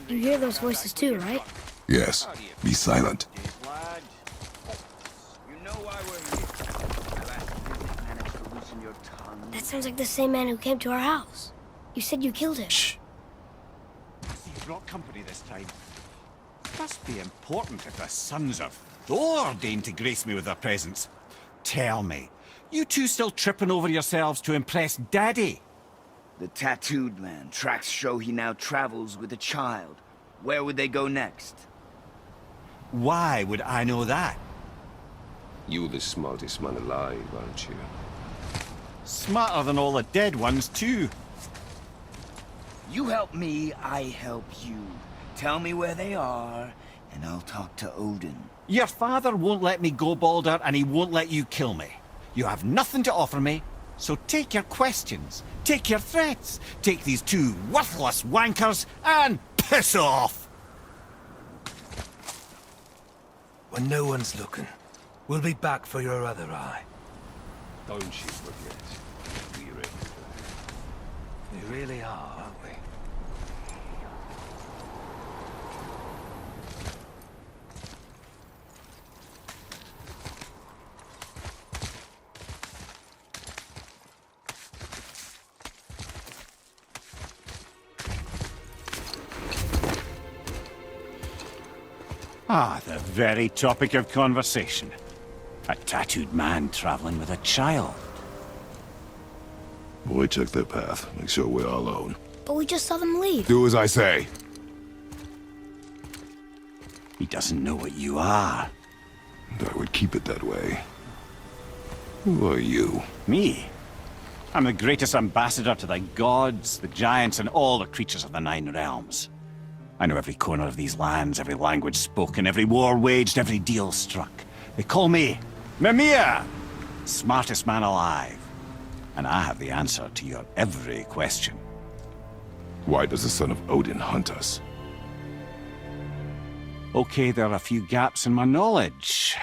You hear those voices too, right? Yes. Be silent. That sounds like the same man who came to our house. You said you killed him. Shh. You brought company this time. Must be important if the sons of Thor deign to grace me with their presence. Tell me, you two still tripping over yourselves to impress Daddy? The tattooed man. Tracks show he now travels with a child. Where would they go next? Why would I know that? You the smartest man alive, aren't you? Smarter than all the dead ones, too. You help me, I help you. Tell me where they are, and I'll talk to Odin. Your father won't let me go, Balder, and he won't let you kill me. You have nothing to offer me, so take your questions, take your threats, take these two worthless wankers, and piss off! When no one's looking, we'll be back for your other eye. Don't you forget. We're it. We really are, aren't we? Ah, the very topic of conversation. A tattooed man traveling with a child. Boy, check their path. Make sure we're all alone. But we just saw them leave. Do as I say. He doesn't know what you are. And I would keep it that way. Who are you? Me? I'm the greatest ambassador to the gods, the giants, and all the creatures of the Nine Realms. I know every corner of these lands, every language spoken, every war waged, every deal struck. They call me Mimir, smartest man alive. And I have the answer to your every question. Why does the son of Odin hunt us? Okay, there are a few gaps in my knowledge.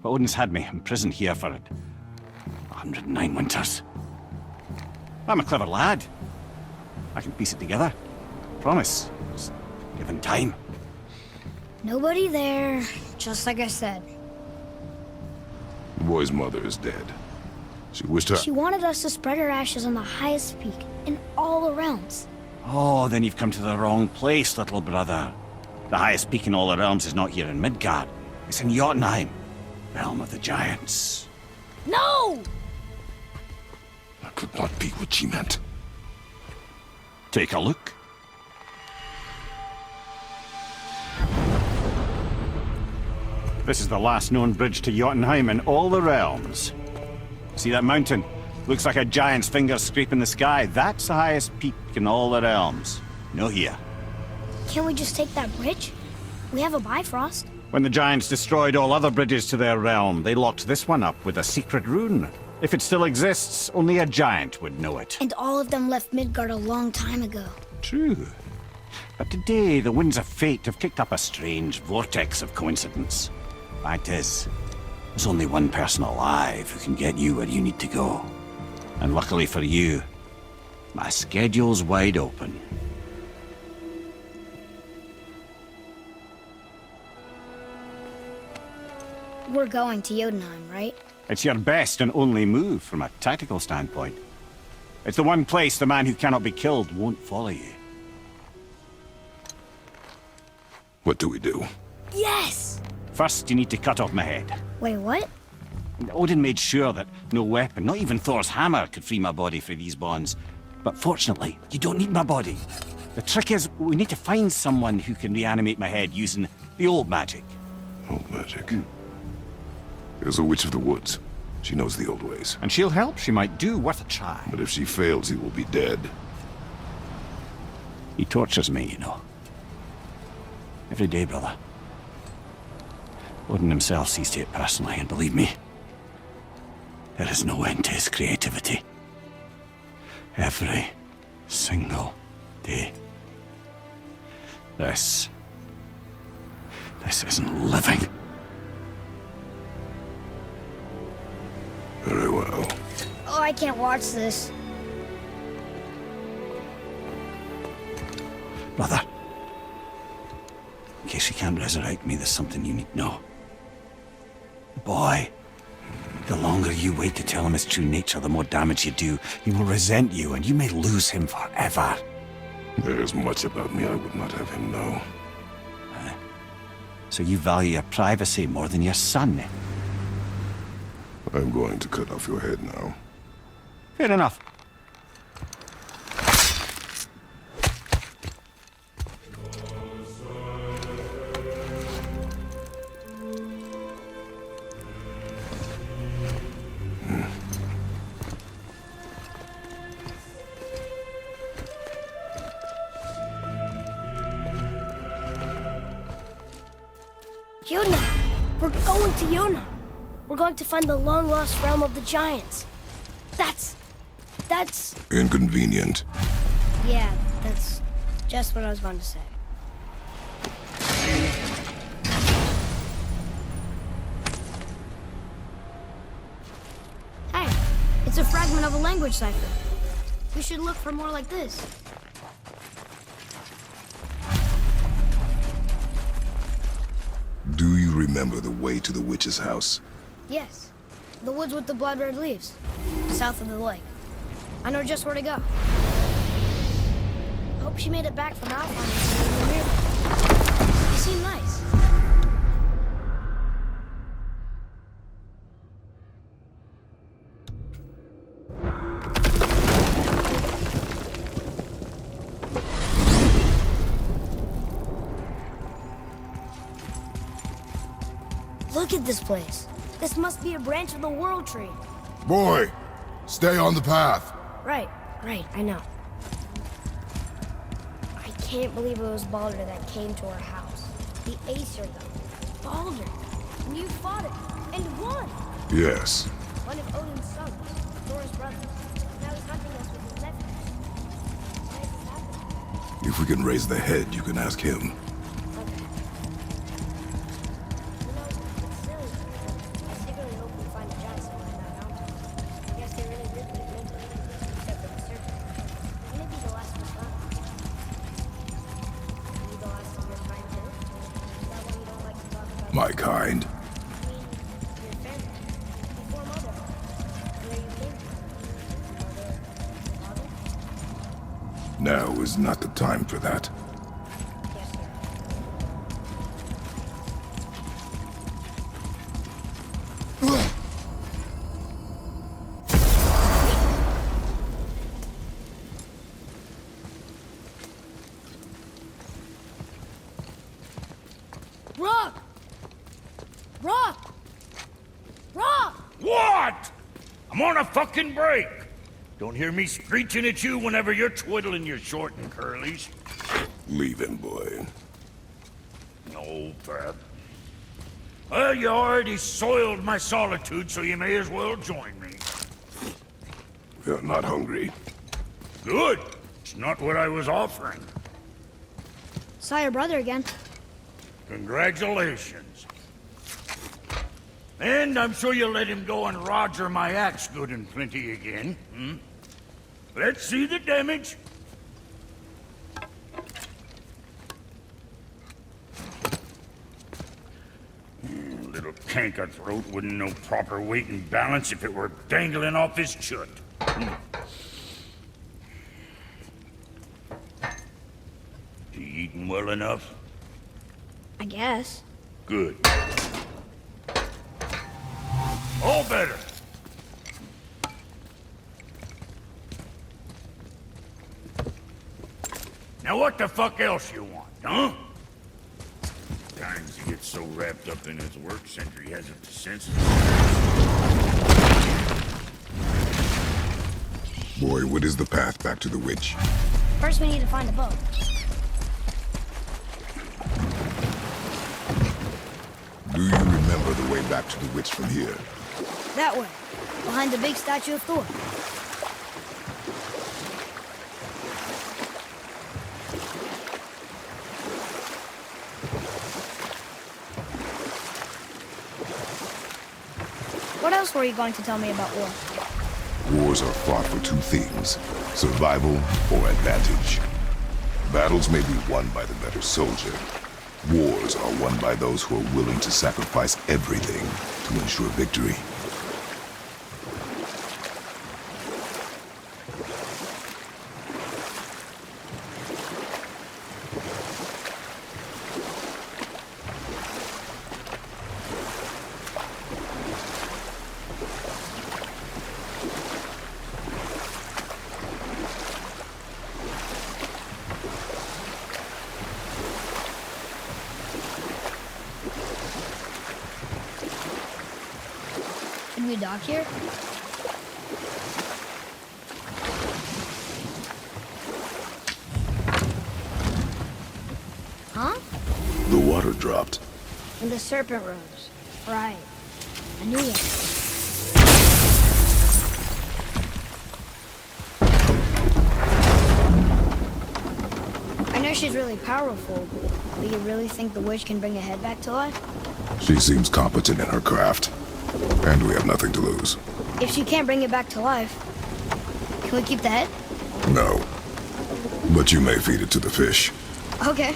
But Odin's had me imprisoned here for 109 winters. I'm a clever lad. I can piece it together. Promise. Just given time. Nobody there, just like I said. The boy's mother is dead. She wished her... She wanted us to spread her ashes on the highest peak in all the realms. Oh, then you've come to the wrong place, little brother. The highest peak in all the realms is not here in Midgard. It's in Jotunheim, realm of the giants. No! That could not be what she meant. Take a look. This is the last known bridge to Jotunheim in all the realms. See that mountain? Looks like a giant's finger scraping the sky. That's the highest peak in all the realms. No here. Can't we just take that bridge? We have a Bifrost. When the giants destroyed all other bridges to their realm, they locked this one up with a secret rune. If it still exists, only a giant would know it. And all of them left Midgard a long time ago. True. But today, the winds of fate have kicked up a strange vortex of coincidence. Fact is, there's only one person alive who can get you where you need to go. And luckily for you, my schedule's wide open. We're going to Jotunheim, right? It's your best and only move from a tactical standpoint. It's the one place the man who cannot be killed won't follow you. What do we do? Yes! First, you need to cut off my head. Wait, what? Odin made sure that no weapon, not even Thor's hammer, could free my body from these bonds. But fortunately, you don't need my body. The trick is, we need to find someone who can reanimate my head using the old magic. Old magic. There's a witch of the woods. She knows the old ways. And she'll help. She might do worth a try. But if she fails, he will be dead. He tortures me, you know. Every day, brother. Odin himself sees to it personally, and believe me, there is no end to his creativity. Every single day. This isn't living. Very well. Oh, I can't watch this. Brother, In case you can't resurrect me, there's something you need to know. Boy, the longer you wait to tell him his true nature, the more damage you do. He will resent you, and you may lose him forever. There's much about me I would not have him know. So you value your privacy more than your son? I'm going to cut off your head now. Fair enough. Yuna! We're going to Yuna! We're going to find the long-lost realm of the Giants. That's... Inconvenient. Yeah, that's just what I was going to say. Hey, it's a fragment of a language cipher. We should look for more like this. Do you remember the way to the witch's house? Yes, the woods with the blood-red leaves, south of the lake. I know just where to go. Hope she made it back from Alpha. You seem nice. Look at this place. This must be a branch of the World Tree. Boy, stay on the path. Right, I know. I can't believe it was Baldur that came to our house. The Aesir, though. Baldur. And you fought it. And won. Yes. One of Odin's sons. Thor's brother. Now he's hunting us with his nephew. Why is this happening? If we can raise the head, you can ask him. Okay. You know, it's silly. I secretly hope we find a giant somewhere in that mountain. I guess they really did leave me. Except for the serpent. Wouldn't it be the last one found? Are you the last of your kind too? Is that what you don't like to talk about? My kind. I mean, your family. Before Mother. Where you came from. Mother, father? Now is not the time for that. Yes, sir. Rock! Rock! Rock! What? I'm on a fucking break. Don't hear me screeching at you whenever you're twiddling your short and curlies. Leave him, boy. No, Fab. Well, you already soiled my solitude, so you may as well join me. You're not hungry. Good. It's not what I was offering. Saw your brother again. Congratulations. And I'm sure you'll let him go and roger my axe good and plenty again. Hmm? Let's see the damage. Little canker throat wouldn't know proper weight and balance if it were dangling off his chut. You eating well enough? I guess. Good. All better. Now what the fuck else you want, huh? Times he gets so wrapped up in his work, Sentry hasn't the sense. Boy, what is the path back to the witch? First we need to find a boat. Do you remember the way back to the witch from here? That way. Behind the big statue of Thor. What else were you going to tell me about war? Wars are fought for two things, survival or advantage. Battles may be won by the better soldier, Wars are won by those who are willing to sacrifice everything to ensure victory. Should we dock here? Huh? The water dropped. And the serpent rose. Right. I knew it. I know she's really powerful, but you really think the witch can bring a head back to life? She seems competent in her craft. And we have nothing to lose. If she can't bring it back to life, can we keep the head? No. But you may feed it to the fish. Okay.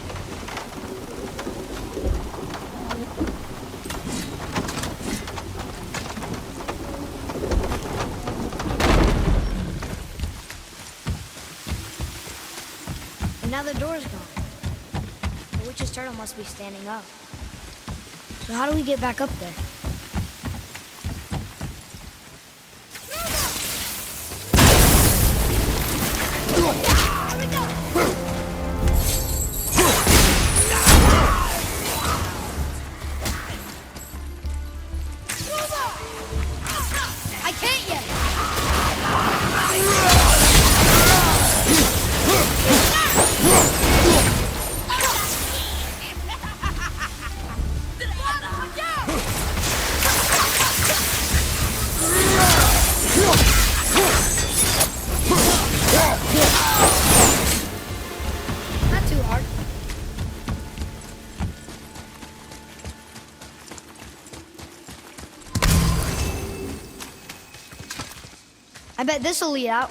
And now the door's gone. The witch's turtle must be standing up. So how do we get back up there? I can't yet! Not too hard. I bet this'll lead out.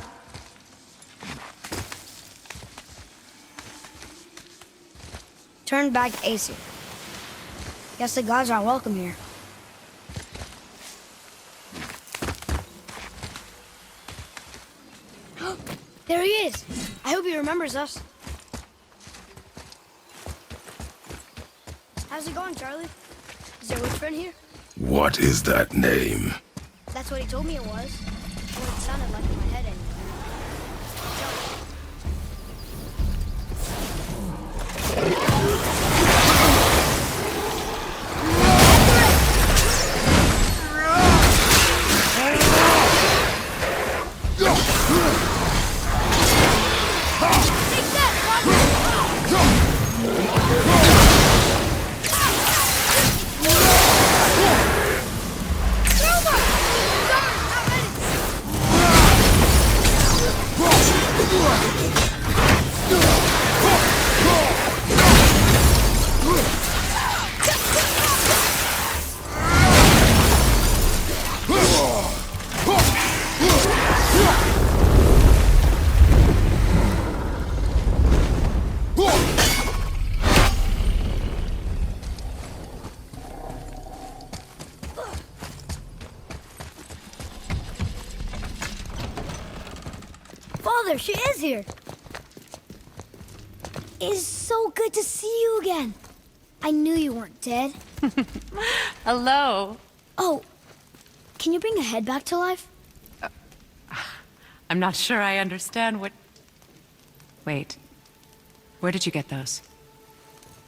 Turn back Aesir. Guess the gods aren't welcome here. There he is! I hope he remembers us. How's it going, Charlie? Is there a witch friend here? What is that name? That's what he told me it was. Or it sounded like in my head anyway. Father, she is here. It's so good to see you again. I knew you weren't dead. Hello. Oh, can you bring a head back to life? I'm not sure I understand what... Wait. Where did you get those?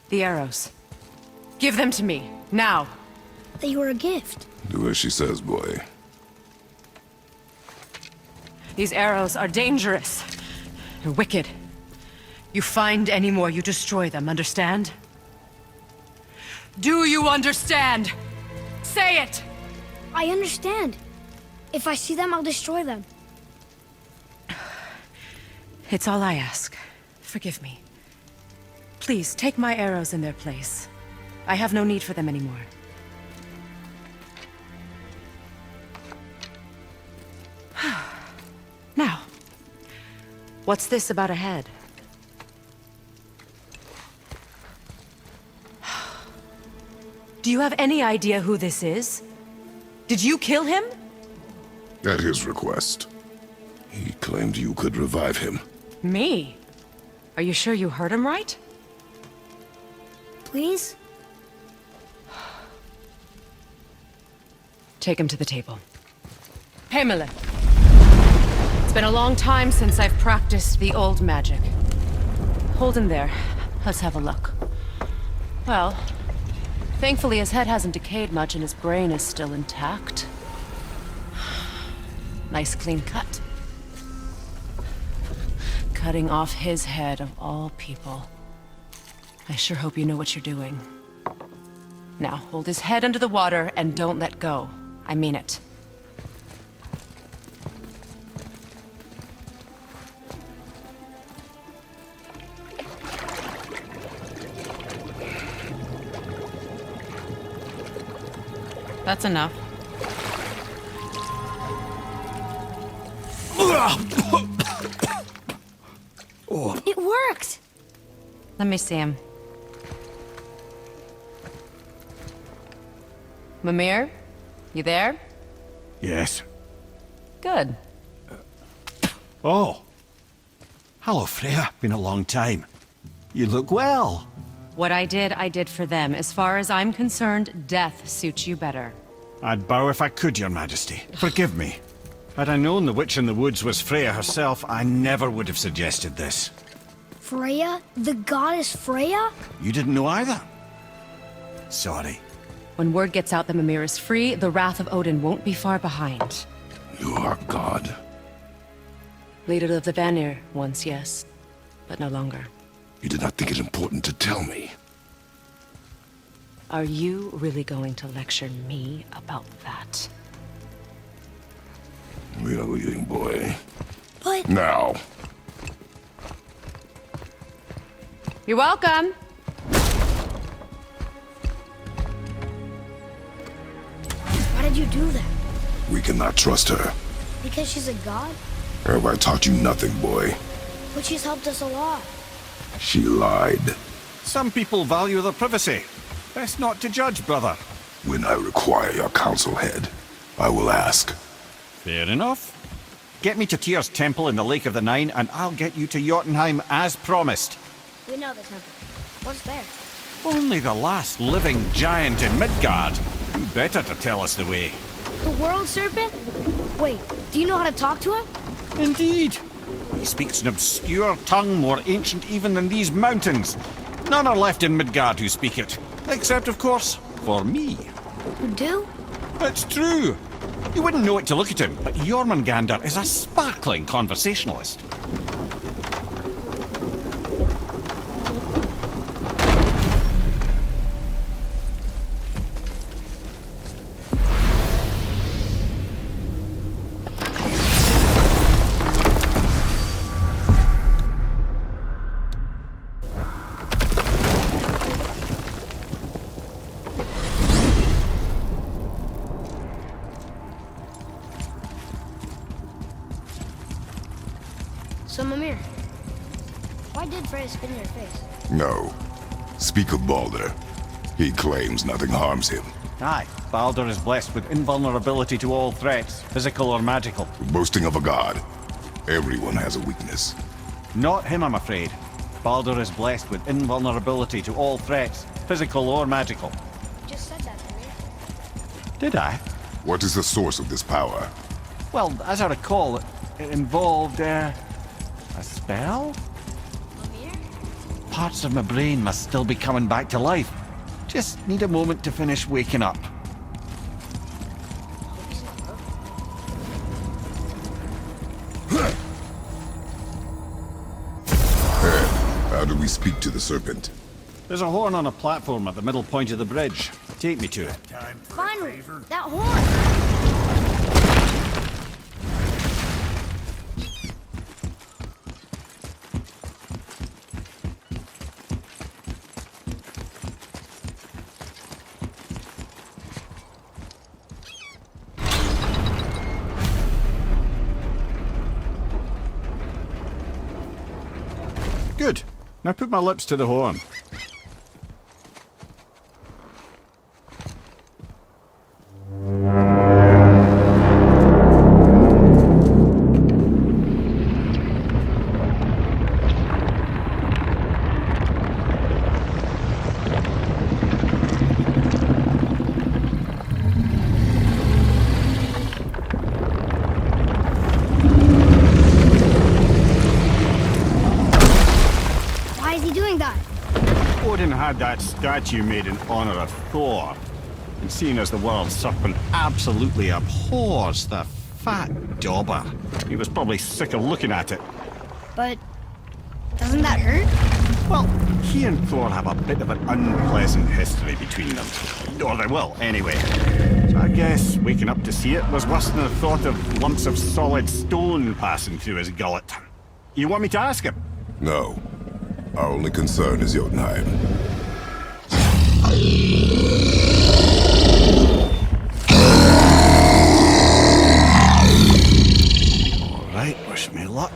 The arrows. Give them to me, now. They were a gift. Do as she says, boy. These arrows are dangerous. They're wicked. You find any more, you destroy them, understand? Do you understand? Say it! I understand. If I see them, I'll destroy them. It's all I ask. Forgive me. Please, take my arrows in their place. I have no need for them anymore. Now, what's this about a head? Do you have any idea who this is? Did you kill him? At his request. He claimed you could revive him. Me? Are you sure you heard him right? Please? Take him to the table. Pamela. It's been a long time since I've practiced the old magic. Hold him there. Let's have a look. Well, thankfully his head hasn't decayed much and his brain is still intact. Nice clean cut. Cutting off his head of all people. I sure hope you know what you're doing. Now, hold his head under the water and don't let go. I mean it. That's enough. It worked! Let me see him. Mimir? You there? Yes. Good. Oh. Hello, Freya. Been a long time. You look well. What I did for them. As far as I'm concerned, death suits you better. I'd bow if I could, Your Majesty. Forgive me. Had I known the witch in the woods was Freya herself, I never would have suggested this. Freya? The goddess Freya? You didn't know either? Sorry. When word gets out that Mimir is free, the wrath of Odin won't be far behind. You are God. Leader of the Vanir, once yes, but no longer. You did not think it important to tell me. Are you really going to lecture me about that? We are leaving, boy. But... Now. You're welcome! Why did you do that? We cannot trust her. Because she's a god? Have I taught you nothing, boy? But she's helped us a lot. She lied. Some people value their privacy. Best not to judge, brother. When I require your council head, I will ask. Fair enough. Get me to Tyr's temple in the Lake of the Nine, and I'll get you to Jotunheim as promised. We know the temple. What's there? Only the last living giant in Midgard. Who better to tell us the way? The world serpent? Wait, do you know how to talk to him? Indeed. He speaks an obscure tongue more ancient even than these mountains. None are left in Midgard who speak it. Except, of course, for me. You do? It's true. You wouldn't know it to look at him, but Jormungandr is a sparkling conversationalist. So, Mimir, why did Freya spit in your face? No. Speak of Baldur. He claims nothing harms him. Aye, Baldur is blessed with invulnerability to all threats, physical or magical. Boasting of a god. Everyone has a weakness. Not him, I'm afraid. Baldur is blessed with invulnerability to all threats, physical or magical. You just said that, Mimir. Did I? What is the source of this power? Well, as I recall, it involved, a spell? Mimir? Parts of my brain must still be coming back to life. Just need a moment to finish waking up. Hope he's not broken. How do we speak to the serpent? There's a horn on a platform at the middle point of the bridge. Take me to it. Time for a Finally! favor. That horn! Good. Now put my lips to the horn. doing that? Odin had that statue made in honor of Thor. And seeing as the world serpent absolutely abhors the fat dauber, he was probably sick of looking at it. But doesn't that hurt? Well, he and Thor have a bit of an unpleasant history between them. Or they will, anyway. So I guess waking up to see it was worse than the thought of lumps of solid stone passing through his gullet. You want me to ask him? No. Our only concern is Jotunheim. All right, wish me luck.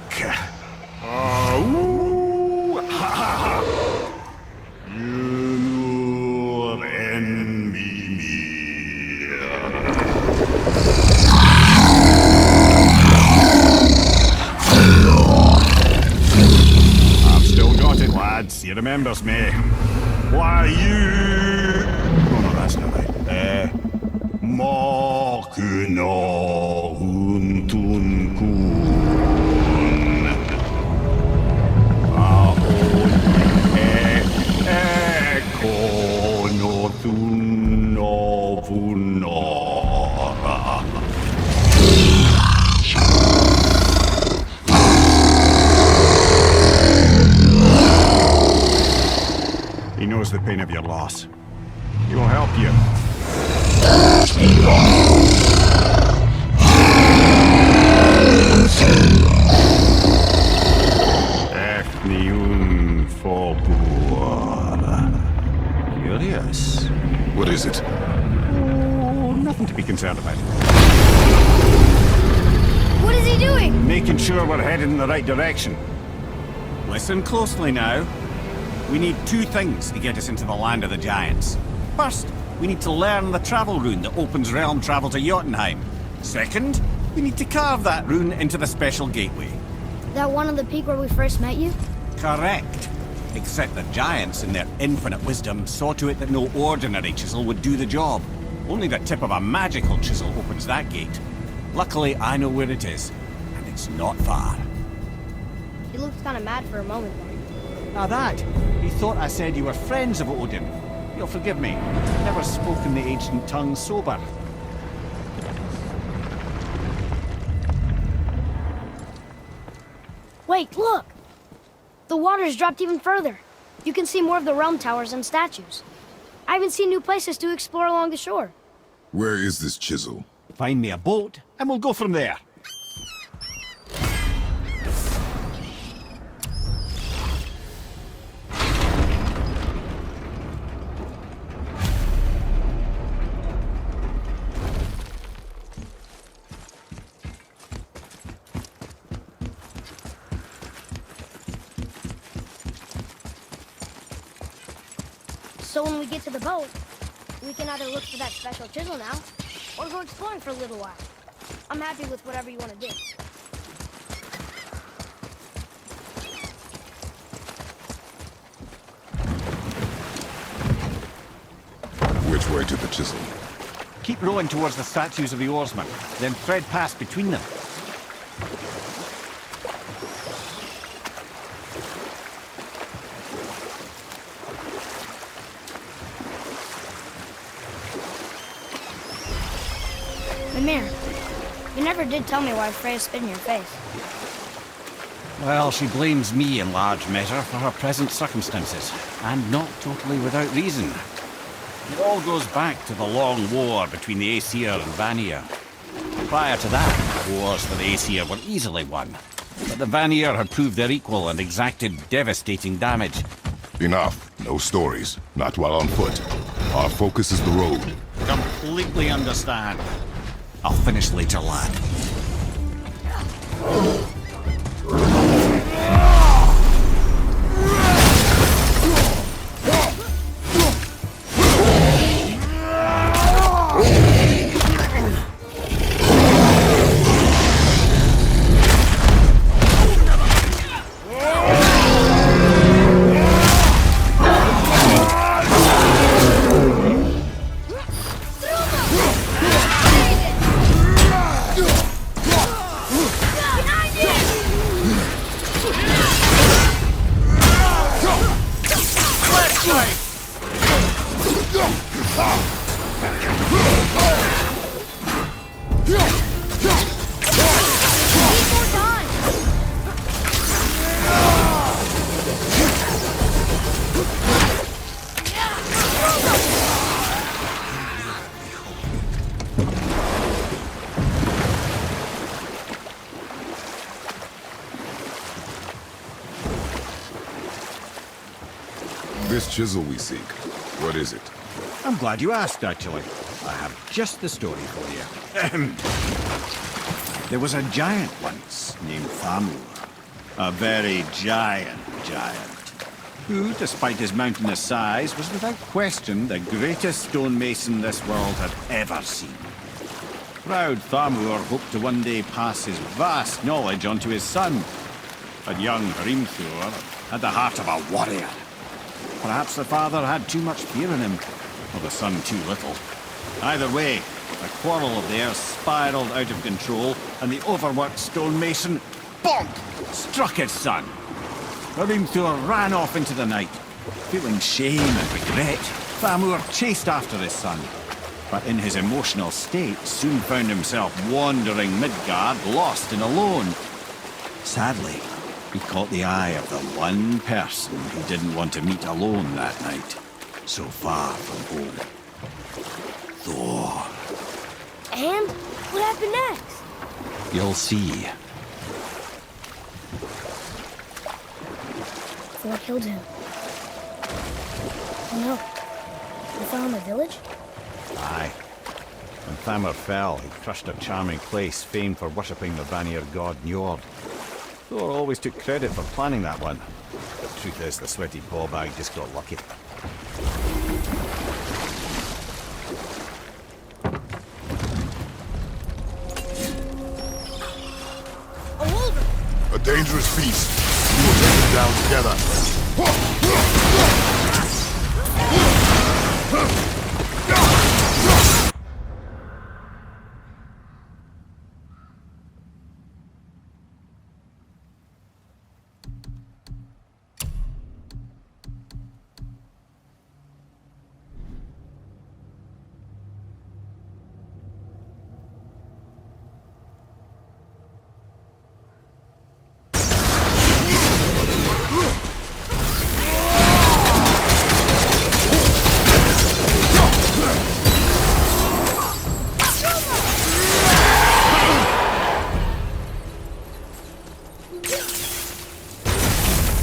Ooh, ha, ha, ha. You envy me. I've still got it, lads. He remembers me. Why you? Oh no, that's not right. Makuna huntun kun. He knows the pain of your loss. He will help you. Efniun Fobur. Curious. What is it? Oh, nothing to be concerned about. What is he doing? Making sure we're headed in the right direction. Listen closely now. We need two things to get us into the land of the giants. First, we need to learn the travel rune that opens realm travel to Jotunheim. Second, we need to carve that rune into the special gateway. That one on the peak where we first met you? Correct. Except the giants, in their infinite wisdom, saw to it that no ordinary chisel would do the job. Only the tip of a magical chisel opens that gate. Luckily, I know where it is, and it's not far. He looked kind of mad for a moment there. Now that, he thought I said you were friends of Odin. You'll forgive me. I've never spoken the ancient tongue sober. Wait, look! The water's dropped even further. You can see more of the realm towers and statues. I even see new places to explore along the shore. Where is this chisel? Find me a boat, and we'll go from there. So when we get to the boat, we can either look for that special chisel now, or go exploring for a little while. I'm happy with whatever you want to do. Which way to the chisel? Keep rowing towards the statues of the oarsmen, then thread past between them. Mimir, you never did tell me why Freya spit in your face. Well, she blames me in large measure for her present circumstances, and not totally without reason. It all goes back to the long war between the Aesir and Vanir. Prior to that, the wars for the Aesir were easily won, but the Vanir had proved their equal and exacted devastating damage. Enough. No stories. Not while on foot. Our focus is the road. Completely understand. I'll finish later, lad. Behind you! Need more time! This chisel we seek, what is it? I'm glad you asked, actually. I have just the story for you. Ahem. There was a giant once named Thamur. A very giant, who, despite his mountainous size, was without question the greatest stonemason this world had ever seen. Proud Thamur hoped to one day pass his vast knowledge on to his son. But young Hrimthur had the heart of a warrior. Perhaps the father had too much fear in him, or the son too little. Either way, a quarrel of theirs spiraled out of control, and the overworked stonemason, bonk, struck his son. Hrimthur ran off into the night. Feeling shame and regret, Thamur chased after his son. But in his emotional state, soon found himself wandering Midgard, lost and alone. Sadly, he caught the eye of the one person he didn't want to meet alone that night, so far from home. Thor. And what happened next? You'll see. Thor killed him. Oh no. We found the village? Aye. When Thamur fell, he crushed a charming place famed for worshipping the Vanir god Njord. Thor always took credit for planning that one. The truth is, the sweaty ballbag just got lucky. A wolver! A dangerous beast. We will take him down together.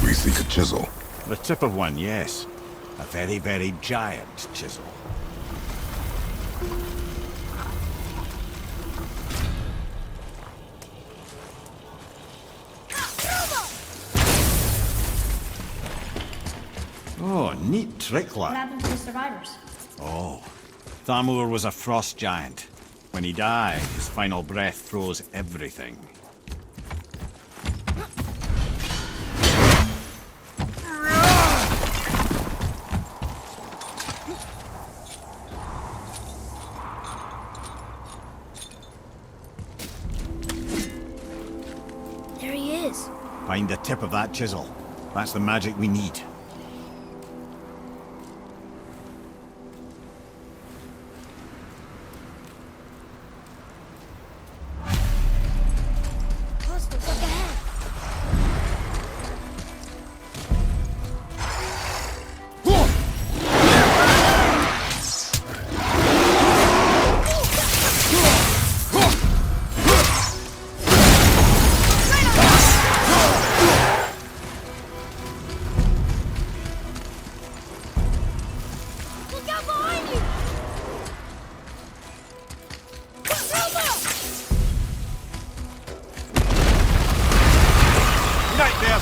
We seek a chisel. The tip of one, yes. A very, very giant chisel. Oh, neat trick, What lad. happened to the survivors? Oh, Thamur was a frost giant. When he died, his final breath froze everything. There he is. Find the tip of that chisel. That's the magic we need. Plus, looks like a hat. Look out behind you! Nightmare!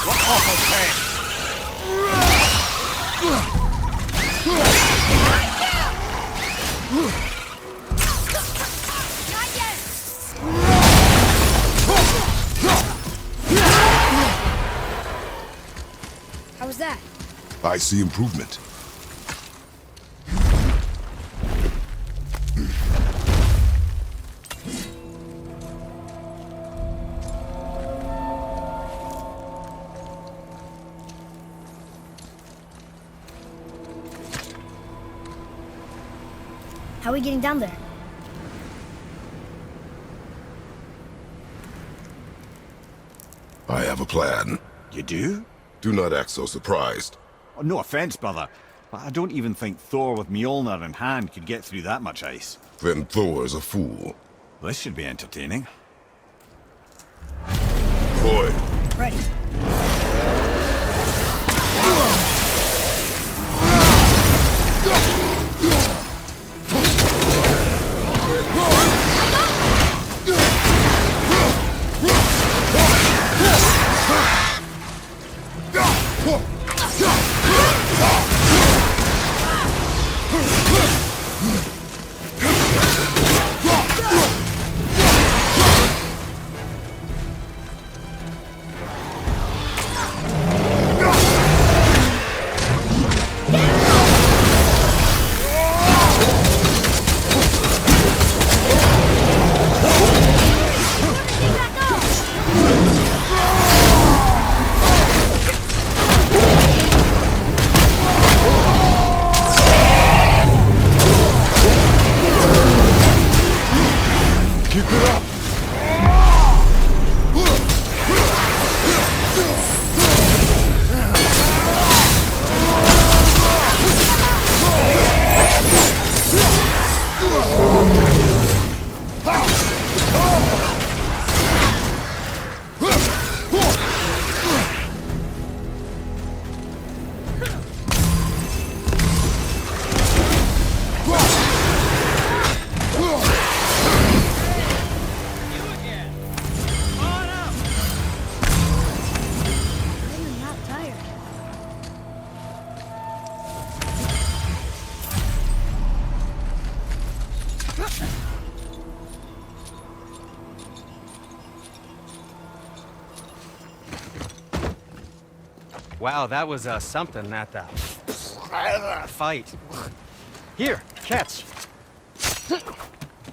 What awful pain! Not yet! How was that? I see improvement. How are we getting down there? I have a plan. You do? Do not act so surprised. Oh, no offense, brother, but I don't even think Thor with Mjolnir in hand could get through that much ice. Then Thor's a fool. This should be entertaining. Boy, Ready. I'm not tired. Wow, that was something at the fight. Here, catch.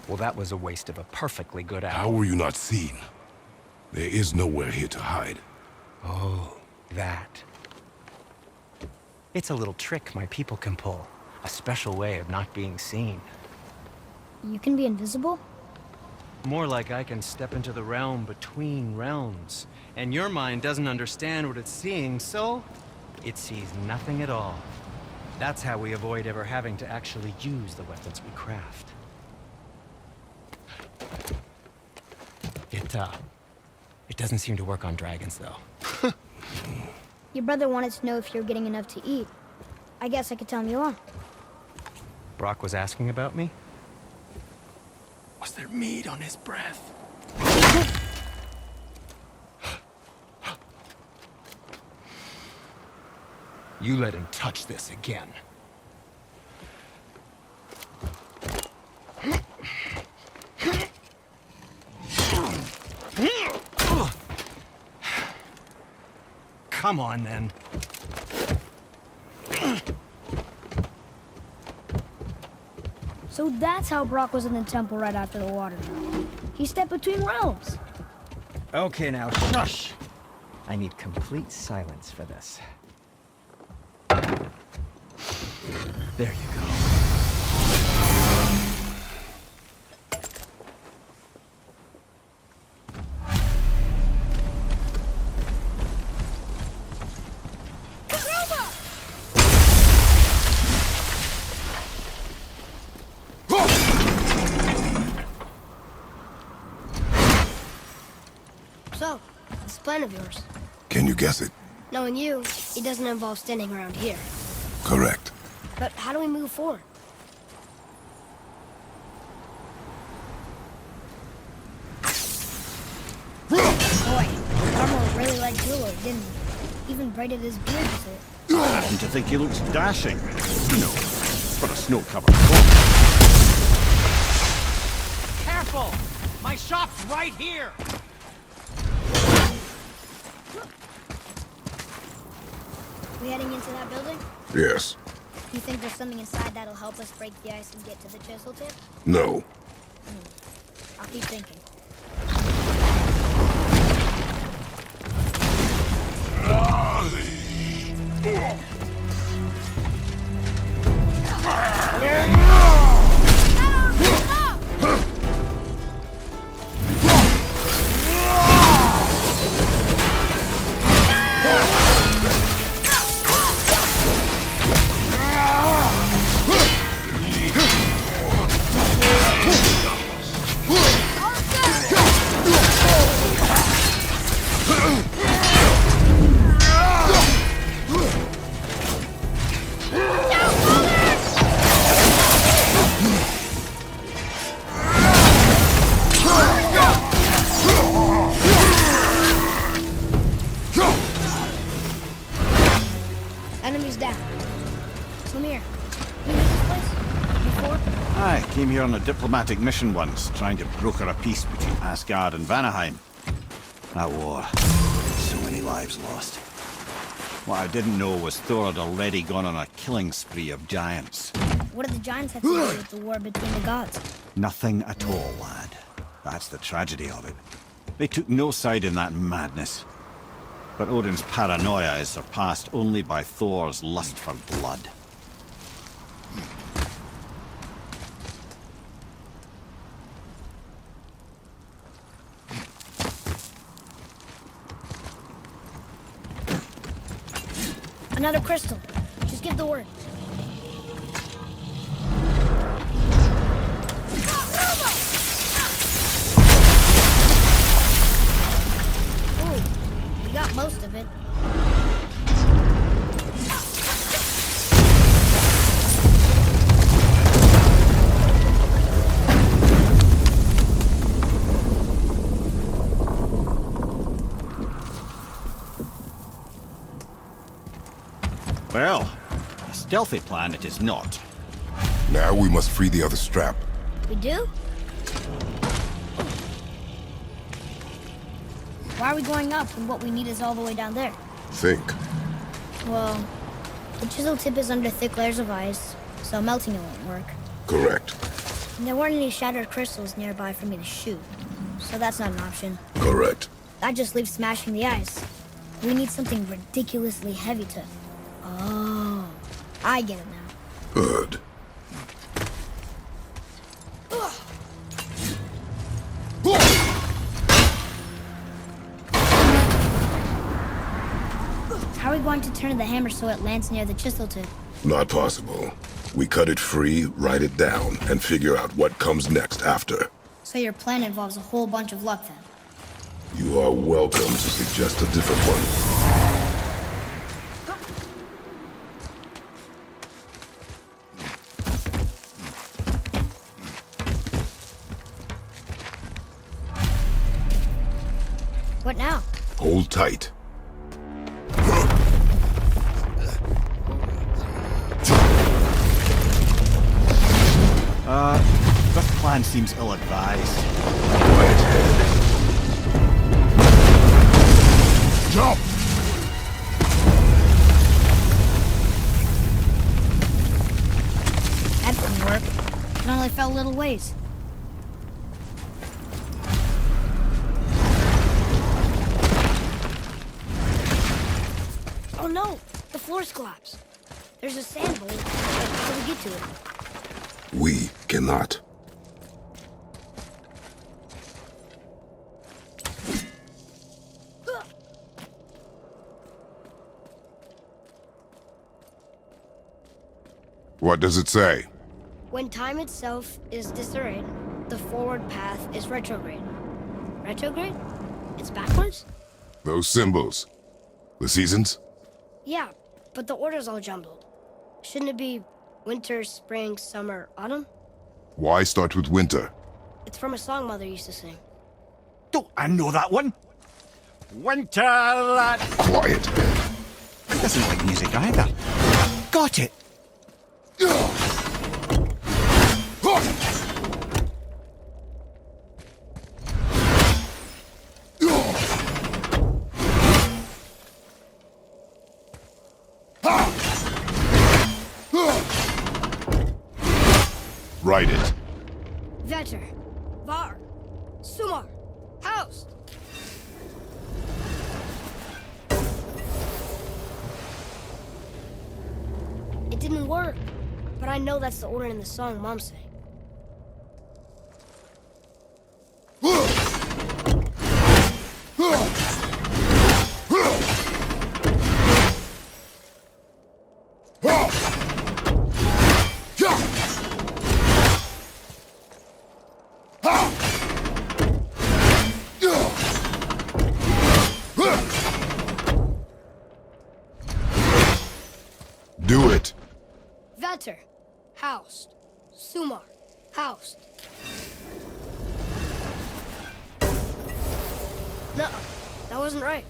Well, that was a waste of a perfectly good how hour. were you not seen? There is nowhere here to hide. Oh, that. It's a little trick my people can pull. A special way of not being seen. You can be invisible? More like I can step into the realm between realms. And your mind doesn't understand what it's seeing, so it sees nothing at all. That's how we avoid ever having to actually use the weapons we craft. It doesn't seem to work on dragons, though. Your brother wanted to know if you're getting enough to eat. I guess I could tell him you are. Brock was asking about me? Was there meat on his breath? You let him touch this again. Come on, then. So that's how Brock was in the temple right after the water drop. He stepped between realms. Okay, now, shush! I need complete silence for this. There you go. So, this plan of yours. Can you guess it? Knowing you, it doesn't involve standing around here. Correct. But how do we move forward? Boy, Armor really liked Jewelry, didn't he? Even braided his beard with it. I happen to think he looks dashing. You know, for a snow-covered coat. Careful! My shop's right here! We heading into that building? Yes. You think there's something inside that'll help us break the ice and get to the chisel tip? No. I'll keep thinking. Enemies down. Come here. You used this place? Before? I came here on a diplomatic mission once, trying to broker a peace between Asgard and Vanaheim. That war. So many lives lost. What I didn't know was Thor had already gone on a killing spree of giants. What did the giants have to do with the war between the gods? Nothing at all, lad. That's the tragedy of it. They took no side in that madness. But Odin's paranoia is surpassed only by Thor's lust for blood. Another crystal. Just give the word. Ooh, we got most of it. Well, a stealthy plan it is not. Now we must free the other strap. We do? Why are we going up when what we need is all the way down there? Think. Well, the chisel tip is under thick layers of ice, so melting it won't work. Correct. And there weren't any shattered crystals nearby for me to shoot, so that's not an option. Correct. That just leaves smashing the ice. We need something ridiculously heavy to... Oh, I get it now. Good. How are we going to turn the hammer so it lands near the chisel tip? Not possible. We cut it free, write it down, and figure out what comes next after. So your plan involves a whole bunch of luck then? You are welcome to suggest a different one. What now? Hold tight. This plan seems ill-advised. Quiet head. Jump! That didn't work. It only fell a little ways. Oh no! The floor's collapsed. There's a sand bowl. How do we get to it? We cannot. What does it say? When time itself is disarrayed, the forward path is retrograde. Retrograde? It's backwards? Those symbols. The seasons? Yeah, but the order's all jumbled. Shouldn't it be winter, spring, summer, autumn? Why start with winter? It's from a song Mother used to sing. Don't I know that one? Winter, lad. Quiet. He doesn't like music either. Got it. Write it. Vetter, Var, Sumar, House. It didn't work, but I know that's the order in the song Mom sang. Do it. Vetter, House, Sumar, House. No, that wasn't right.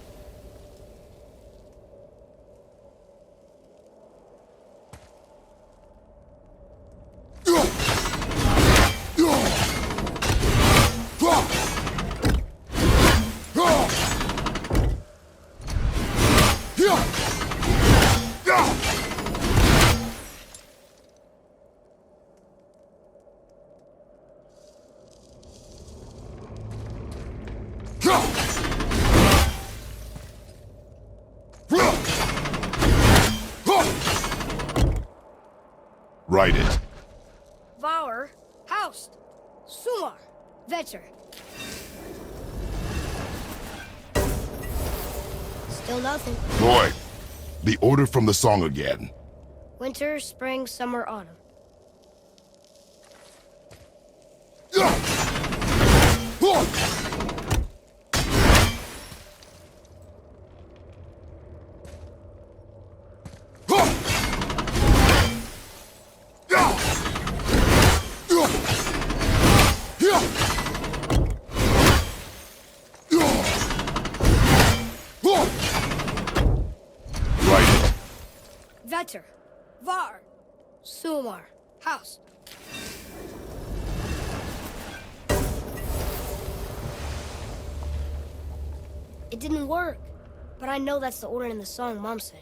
Write it. Vauer, Haust, Sumar, Vetter. Still nothing. Boy, the order from the song again. Winter, spring, summer, autumn. Vetter, Var, Sumar, Haust. It didn't work, but I know that's the order in the song Mom sang.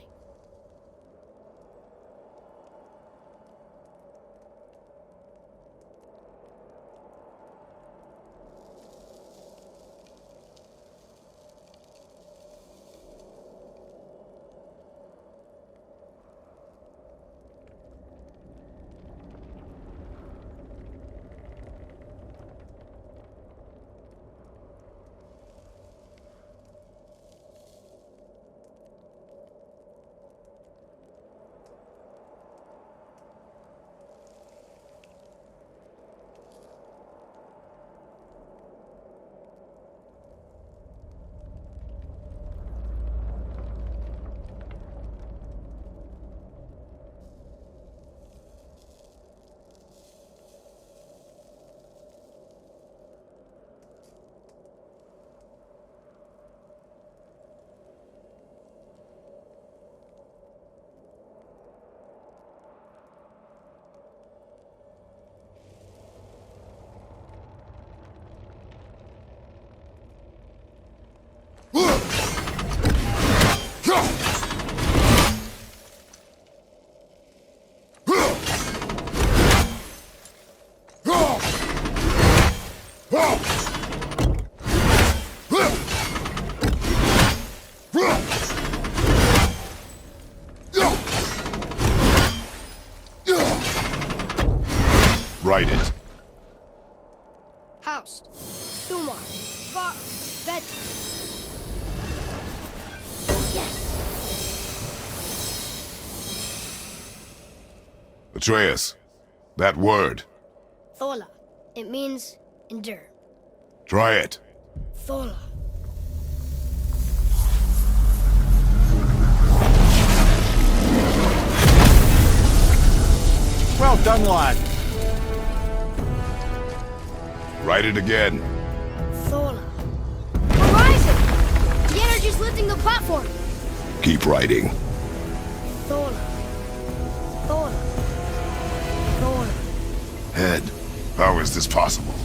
Write it. Haust, Sumar, Var, Vetter. Yes! Atreus, that word. Thola. It means endure. Try it. Thola. Well done, lad. Write it again. Thola. Horizon! The energy's lifting the platform! Keep writing. Thola. Thola. Thola. Head, how is this possible?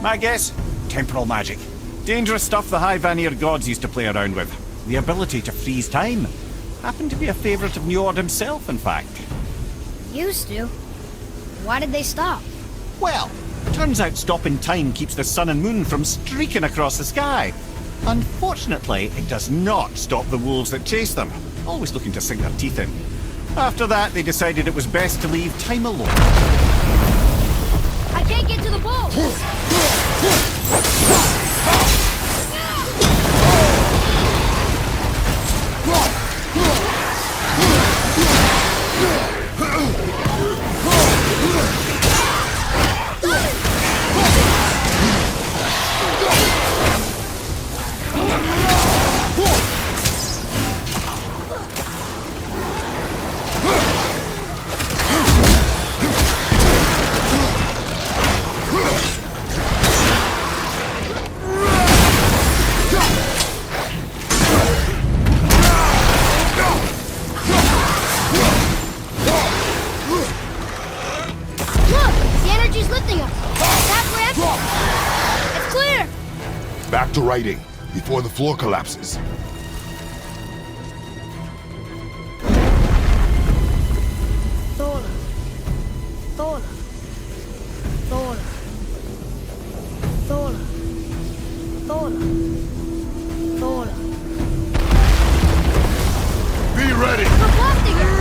My guess? Temporal magic. Dangerous stuff the High Vanir gods used to play around with. The ability to freeze time. Happened to be a favorite of Njord himself, in fact. Used to. Why did they stop? Well, turns out stopping time keeps the sun and moon from streaking across the sky. Unfortunately, it does not stop the wolves that chase them, always looking to sink their teeth in. After that, they decided it was best to leave time alone. I can't get to the boat! Back to writing, before the floor collapses. Thola. Thola. Thola. Thola. Thola. Thola. Be ready! We're blasting her!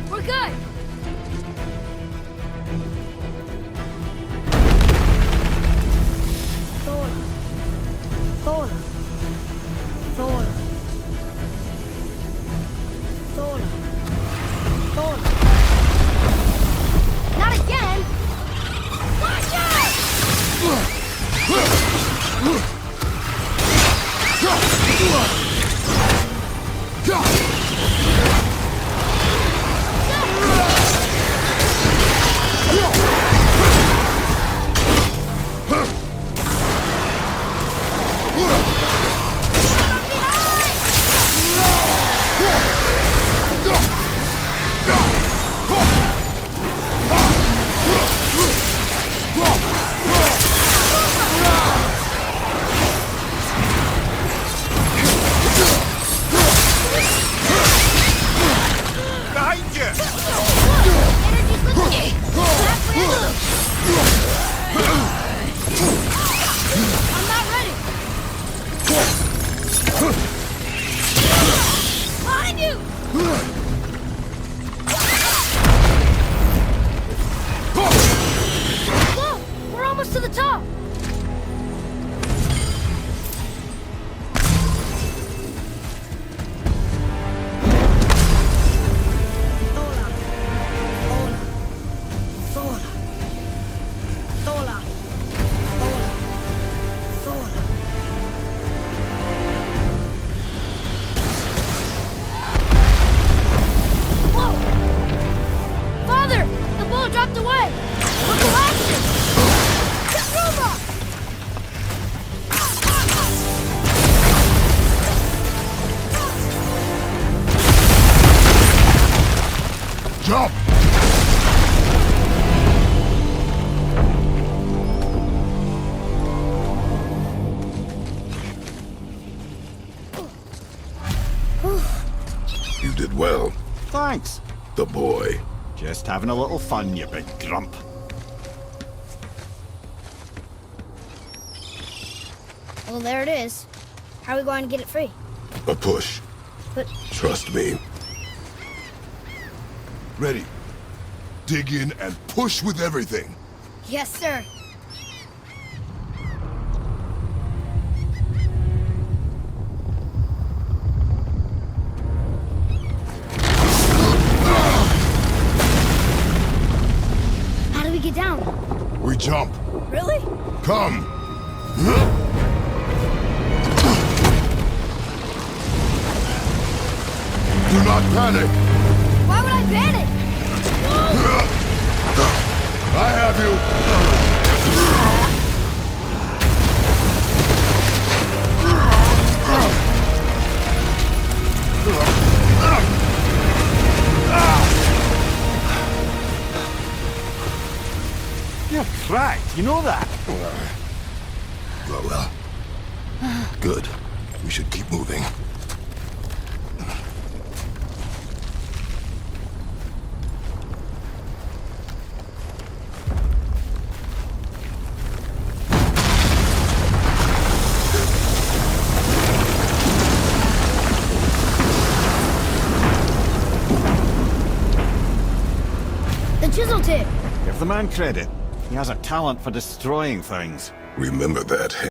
We're good. Thor. Thor. Thor. Thor. Thor. Not again! Watch I'm not ready! Behind you! Whoa! We're almost to the top! Dropped away! We're collapsing! Get robot! Jump! You did well. Thanks. The boy. Just having a little fun, you big grump. Well, there it is. How are we going to get it free? A push. But Trust me. Ready. Dig in and push with everything. yes, sir. How do we get down? We jump. Really? Come. Do not panic. Why would I panic? I have you. You're cracked, you know that? Well. Good. We should keep moving. The chisel tip. Give the man credit. He has a talent for destroying things. Remember that.